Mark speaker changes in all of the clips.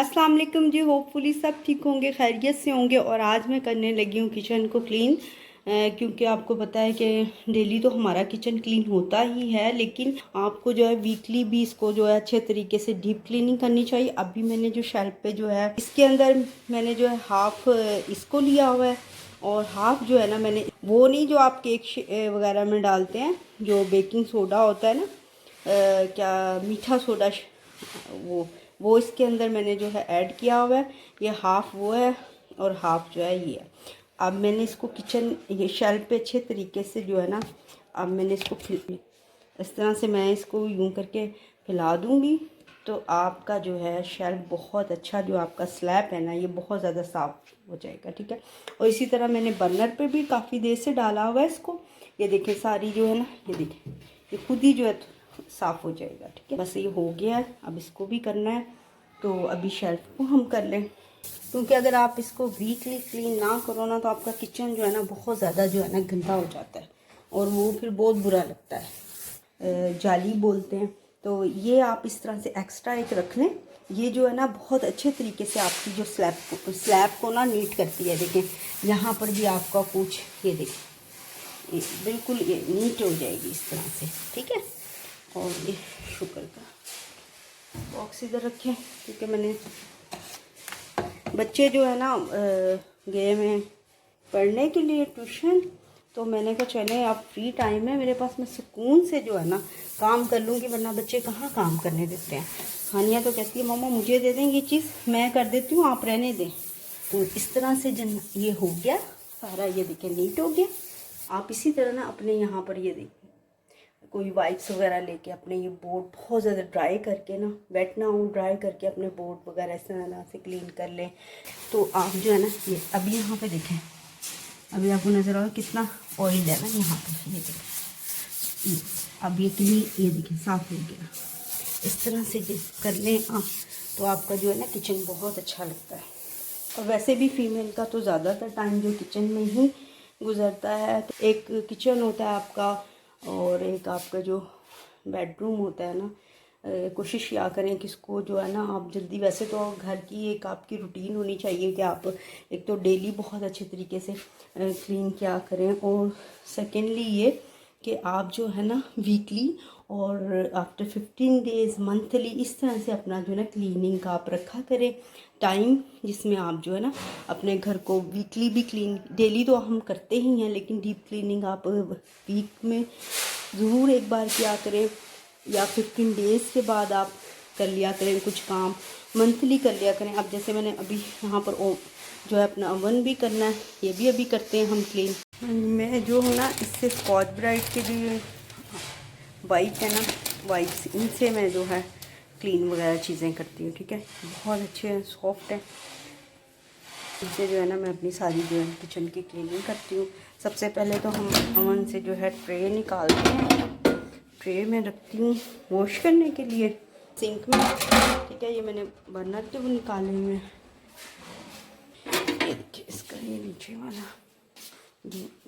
Speaker 1: अस्सलाम वालेकुम जी। होपफुली सब ठीक होंगे, खैरियत से होंगे। और आज मैं करने लगी हूँ किचन को क्लीन, क्योंकि आपको पता है कि डेली तो हमारा किचन क्लीन होता ही है, लेकिन आपको जो है वीकली भी इसको जो है अच्छे तरीके से डीप क्लीनिंग करनी चाहिए। अभी मैंने जो शेल्फ पे जो है इसके अंदर मैंने जो है हाफ इसको लिया हुआ है और हाफ जो है ना मैंने वो नहीं जो आप केक वगैरह में डालते हैं, जो बेकिंग सोडा होता है ना, क्या मीठा सोडा, वो इसके अंदर मैंने जो है ऐड किया हुआ है। ये हाफ़ वो है और हाफ़ जो है ये है। अब मैंने इसको किचन ये शेल्फ पे अच्छे तरीके से जो है ना, अब मैंने इसको इस तरह से मैं इसको यूं करके फैला दूंगी, तो आपका जो है शेल्फ बहुत अच्छा, जो आपका स्लैब है ना, ये बहुत ज़्यादा साफ़ हो जाएगा। ठीक है। और इसी तरह मैंने बर्नर पे भी काफ़ी देर से डाला हुआ है इसको। ये देखें सारी जो है ना, ये देखें ये खुद ही जो है साफ़ हो जाएगा। ठीक है, बस ये हो गया है। अब इसको भी करना है, तो अभी शेल्फ को हम कर लें, क्योंकि अगर आप इसको वीकली क्लीन ना करो ना, तो आपका किचन जो है ना बहुत ज़्यादा जो है ना गंदा हो जाता है और वो फिर बहुत बुरा लगता है, जाली बोलते हैं। तो ये आप इस तरह से एक्स्ट्रा एक रख लें। ये जो है ना बहुत अच्छे तरीके से आपकी जो स्लैब को ना नीट करती है। देखें यहाँ पर भी आपका कुछ, ये देखें बिल्कुल ये नीट हो जाएगी इस तरह से। ठीक है। और ये शुगर का बॉक्स इधर रखें, क्योंकि मैंने बच्चे जो है ना गए में पढ़ने के लिए ट्यूशन, तो मैंने कहा चले अब फ्री टाइम है मेरे पास, मैं सुकून से जो है ना काम कर लूँगी, वरना बच्चे कहाँ काम करने देते हैं। हानिया तो कहती है मम्मा मुझे दे दें ये चीज़, मैं कर देती हूँ आप रहने दें। तो इस तरह से जन ये हो गया सारा, ये देखें नीट हो गया। आप इसी तरह ना अपने यहाँ पर ये देखें कोई वाइप्स वगैरह लेके अपने ये बोर्ड बहुत ज़्यादा ड्राई करके ना, वेट ना हो, ड्राई करके अपने बोर्ड वगैरह इस तरह से क्लीन कर लें। तो आप जो है ना ये अभी यहाँ पे देखें, अभी आपको नज़र आ कितना ऑयल है ना यहाँ पे, ये देखें अब ये क्लीन, ये देखें साफ़ हो गया। इस तरह से कर लें आप, तो आपका जो है ना किचन बहुत अच्छा लगता है। और वैसे भी फीमेल का तो ज़्यादातर टाइम जो किचन में ही गुजरता है। तो एक किचन होता है आपका और एक आपका जो बेडरूम होता है ना, कोशिश किया करें कि इसको जो है ना आप जल्दी, वैसे तो घर की एक आपकी रूटीन होनी चाहिए कि आप एक तो डेली बहुत अच्छे तरीके से क्लीन किया करें, और सेकेंडली ये कि आप जो है ना वीकली और आफ्टर 15 डेज़ मंथली इस तरह से अपना जो है ना क्लीनिंग का आप रखा करें टाइम, जिसमें आप जो है ना अपने घर को वीकली भी क्लीन, डेली तो हम करते ही हैं, लेकिन डीप क्लीनिंग आप वीक में ज़रूर एक बार किया करें, या 15 डेज़ के बाद आप कर लिया करें कुछ काम, मंथली कर लिया करें। अब जैसे मैंने अभी यहाँ पर जो है अपना ओवन भी करना है, ये भी अभी करते हैं हम क्लीन। मैं जो हूँ ना इससे स्कॉच ब्राइट के जो वाइट है ना, वाइट इनसे मैं जो है क्लीन वगैरह चीज़ें करती हूँ। ठीक है, बहुत अच्छे हैं, सॉफ्ट है। इनसे जो है ना मैं अपनी सारी जो है किचन की क्लीनिंग करती हूँ। सबसे पहले तो हम ओवन से जो है ट्रे निकालते हैं, ट्रे में रखती हूँ वॉश करने के लिए सिंक में। ठीक है, ये मैंने बर्नर के वो निकाले हुए हैं, ये देखिए इसका ये नीचे वाला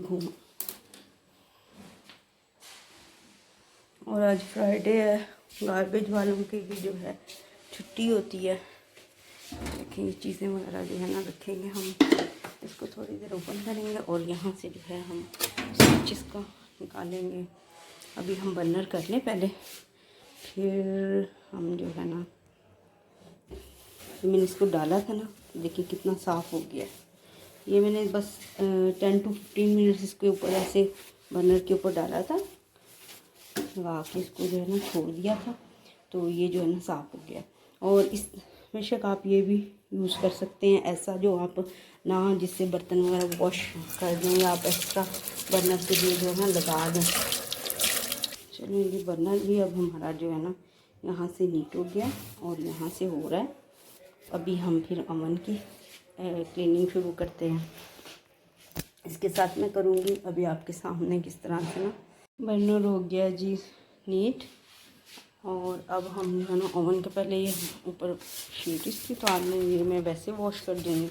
Speaker 1: घूम। और आज फ्राइडे है, गार्बेज वालों की भी जो है छुट्टी होती है। देखिए ये चीज़ें वगैरह जो है ना रखेंगे हम, इसको थोड़ी देर ओपन करेंगे और यहाँ से जो है हम स्विच इसका निकालेंगे। अभी हम बर्नर कर लें पहले, फिर हम जो है ना, मैंने इसको डाला था ना, देखिए कितना साफ़ हो गया। ये मैंने बस 10 to 15 मिनट्स इसके ऊपर ऐसे बर्नर के ऊपर डाला था, लगा के इसको जो है ना छोड़ दिया था, तो ये जो है ना साफ़ हो गया। और इस बेशक आप ये भी यूज़ कर सकते हैं ऐसा, जो आप ना जिससे बर्तन वगैरह वॉश कर दें, या आप एक्स्ट्रा बर्नर के लिए जो है ना लगा दें। चलिए ये बर्नर भी अब हमारा जो है ना यहाँ से नीट हो गया और यहाँ से हो रहा है। अभी हम फिर ओवन की क्लीनिंग शुरू करते हैं। इसके साथ मैं करूँगी अभी आपके सामने किस तरह से ना बर्नर हो गया जी नीट। और अब हम जो है ना ओवन के पहले ये ऊपर शीट इसकी उतार लें, ये मैं वैसे वॉश कर दूँगी।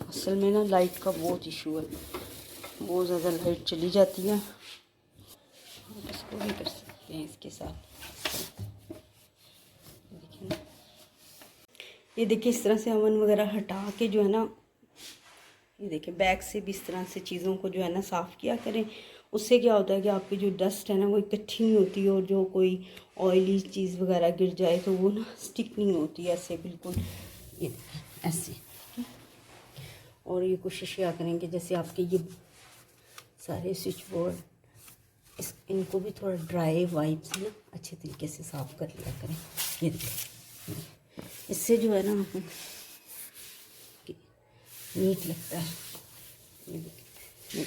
Speaker 1: असल में ना लाइट का बहुत इशू है, बहुत ज़्यादा लाइट चली जाती है। आप इसको भी कर सकते हैं इसके साथ। देखिए ना, ये देखिए इस तरह से ओवन वगैरह हटा के जो है ना, ये देखिए बैक से भी इस तरह से चीज़ों को जो है ना साफ़ किया करें। उससे क्या होता है कि आपकी जो डस्ट है ना वो इकट्ठी नहीं होती है, और जो कोई ऑयली चीज़ वगैरह गिर जाए तो वो ना स्टिक नहीं होती है ऐसे बिल्कुल, ये ऐसे। और ये कोशिश किया करें कि जैसे आपके ये सारे स्विच बोर्ड, इनको भी थोड़ा ड्राई वाइप से ना अच्छे तरीके से साफ़ कर लिया करें। ये देखिए, इससे जो है ना नीट लगता है। ये देखिए,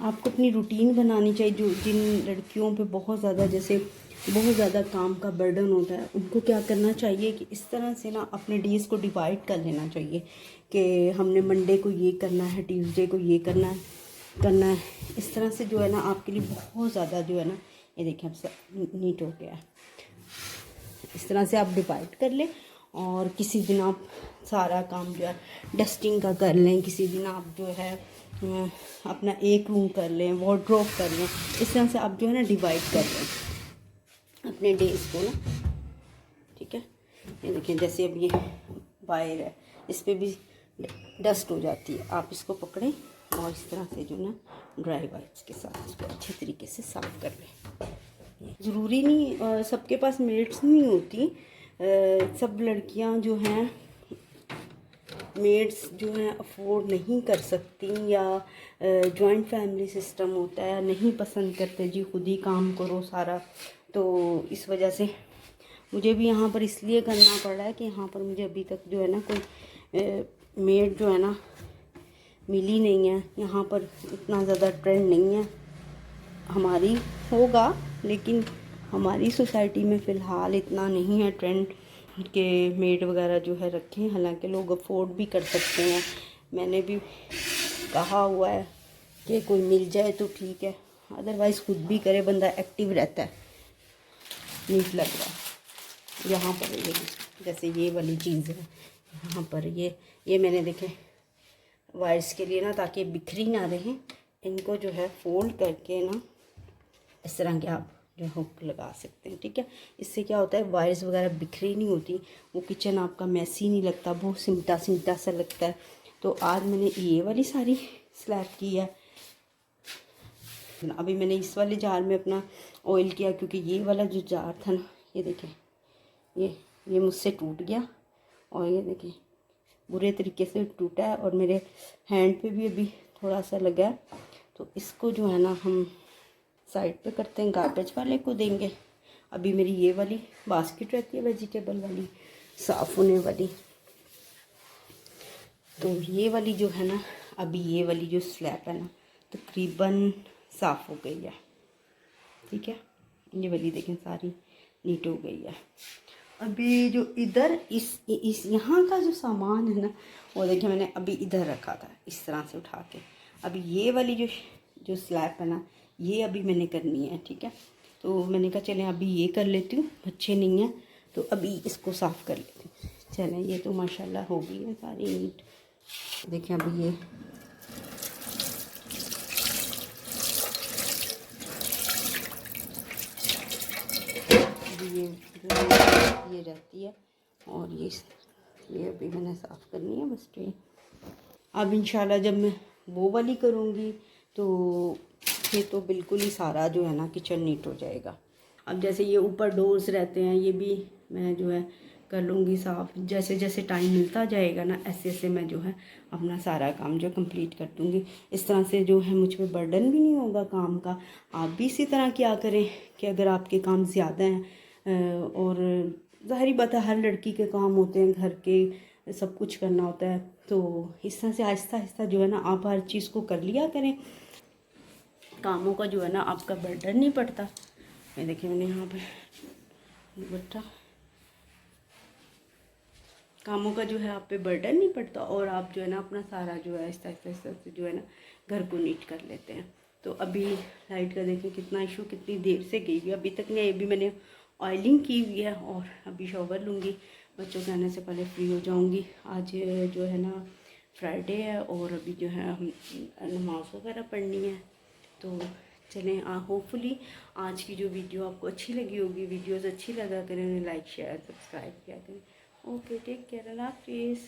Speaker 1: आपको अपनी रूटीन बनानी चाहिए। जो जिन लड़कियों पे बहुत ज़्यादा जैसे बहुत ज़्यादा काम का बर्डन होता है, उनको क्या करना चाहिए कि इस तरह से ना अपने डेज़ को डिवाइड कर लेना चाहिए कि हमने मंडे को ये करना है, ट्यूसडे को ये करना है। इस तरह से जो है ना आपके लिए बहुत ज़्यादा जो है ना, ये देखिए अब सब नीट हो गया है। इस तरह से आप डिवाइड कर लें, और किसी दिन आप सारा काम जो है डस्टिंग का कर लें, किसी दिन आप जो है अपना एक रूम कर लें, वार्डरोब कर लें। इस तरह से आप जो है ना डिवाइड कर लें अपने डेज़ को ना, ठीक है। ये देखिए जैसे अब ये वायर है, इस पर भी डस्ट हो जाती है, आप इसको पकड़ें और इस तरह से जो ना ड्राई वाइप्स के साथ इसको अच्छे तरीके से साफ़ कर लें। ज़रूरी नहीं सबके पास मेड्स नहीं होती, सब लड़कियां जो हैं मेड्स जो हैं अफोर्ड नहीं कर सकती, या जॉइंट फैमिली सिस्टम होता है, नहीं पसंद करते जी खुद ही काम करो सारा। तो इस वजह से मुझे भी यहाँ पर इसलिए करना पड़ रहा है कि यहाँ पर मुझे अभी तक जो है ना कोई मेड जो है ना मिली नहीं है। यहाँ पर इतना ज़्यादा ट्रेंड नहीं है, हमारी होगा लेकिन हमारी सोसाइटी में फ़िलहाल इतना नहीं है ट्रेंड के मेड वगैरह जो है रखें। हालांकि लोग अफोर्ड भी कर सकते हैं, मैंने भी कहा हुआ है कि कोई मिल जाए तो ठीक है, अदरवाइज़ खुद भी करे, बंदा एक्टिव रहता है, नीट लग रहा है। यहाँ पर ये जैसे ये वाली चीज़ है, यहाँ पर ये मैंने देखे वायर्स के लिए ना, ताकि बिखरी ना रहें, इनको जो है फोल्ड करके ना इस तरह के आप जो हुक लगा सकते हैं, ठीक है। इससे क्या होता है वायर्स वगैरह बिखरी नहीं होती, वो किचन आपका मैसी नहीं लगता, बहुत सिमटा सिमटा सा लगता है। तो आज मैंने ये वाली सारी स्लैब की है। अभी मैंने इस वाले जार में अपना ऑयल किया, क्योंकि ये वाला जो जार था ना, ये देखें ये मुझसे टूट गया, और ये देखें बुरे तरीके से टूटा है, और मेरे हैंड पे भी अभी थोड़ा सा लगा है। तो इसको जो है ना हम साइड पे करते हैं, गार्बेज वाले को देंगे। अभी मेरी ये वाली बास्केट रहती है वेजिटेबल वाली साफ़ होने वाली, तो ये वाली जो है ना, अभी ये वाली जो स्लैब है ना तकरीबन साफ़ हो गई है, ठीक है। ये वाली देखें सारी नीट हो गई है। अभी जो इधर इस यहाँ का जो सामान है ना, वो देखिए मैंने अभी इधर रखा था इस तरह से उठा के। अभी ये वाली जो स्लैब है ना, ये अभी मैंने करनी है, ठीक है। तो मैंने कहा चलें अभी ये कर लेती हूँ, बच्चे नहीं हैं तो अभी इसको साफ़ कर लेती हूँ। चलें, ये तो माशाल्लाह हो गई है सारी नीट। देखें अभी ये ये रहती है, और ये अभी मैंने साफ़ करनी है बस ट्रे। अब इंशाल्लाह जब मैं वो वाली करूँगी तो फिर तो बिल्कुल ही सारा जो है ना किचन नीट हो जाएगा। अब जैसे ये ऊपर डोर्स रहते हैं, ये भी मैं जो है कर लूँगी साफ़। जैसे जैसे टाइम मिलता जाएगा ना, ऐसे ऐसे मैं जो है अपना सारा काम जो कंप्लीट कर दूँगी। इस तरह से जो है मुझ पर बर्डन भी नहीं होगा काम का। आप भी इसी तरह क्या करें कि अगर आपके काम ज़्यादा हैं, और ज़ाहिरी बात है हर लड़की के काम होते हैं, घर के सब कुछ करना होता है, तो इस तरह से आहिस्ता आहिस्ता जो है ना आप हर चीज़ को कर लिया करें। कामों का जो है ना आपका बर्डन नहीं पड़ता। मैं देखिए मैंने यहाँ पर दुपट्टा, कामों का जो है आप पे बर्डन नहीं पड़ता, और आप जो है ना अपना सारा जो है आहिस्ता आहिस्ता से जो है ना घर को नीट कर लेते हैं। तो अभी लाइट का देखें कितना इशू, कितनी देर से गई हुई, अभी तक नहीं। अभी मैंने ऑयलिंग की हुई है और अभी शॉवर लूँगी, बच्चों के आने से पहले फ्री हो जाऊँगी। आज जो है ना फ्राइडे है और अभी जो है हम नमाज़ वगैरह पढ़नी है। तो चलें, होपफुली आज की जो वीडियो आपको अच्छी लगी होगी। वीडियोस अच्छी लगा करें, उन्हें लाइक शेयर सब्सक्राइब किया करें। ओके, टेक केयर, अल्लाह हाफिज़।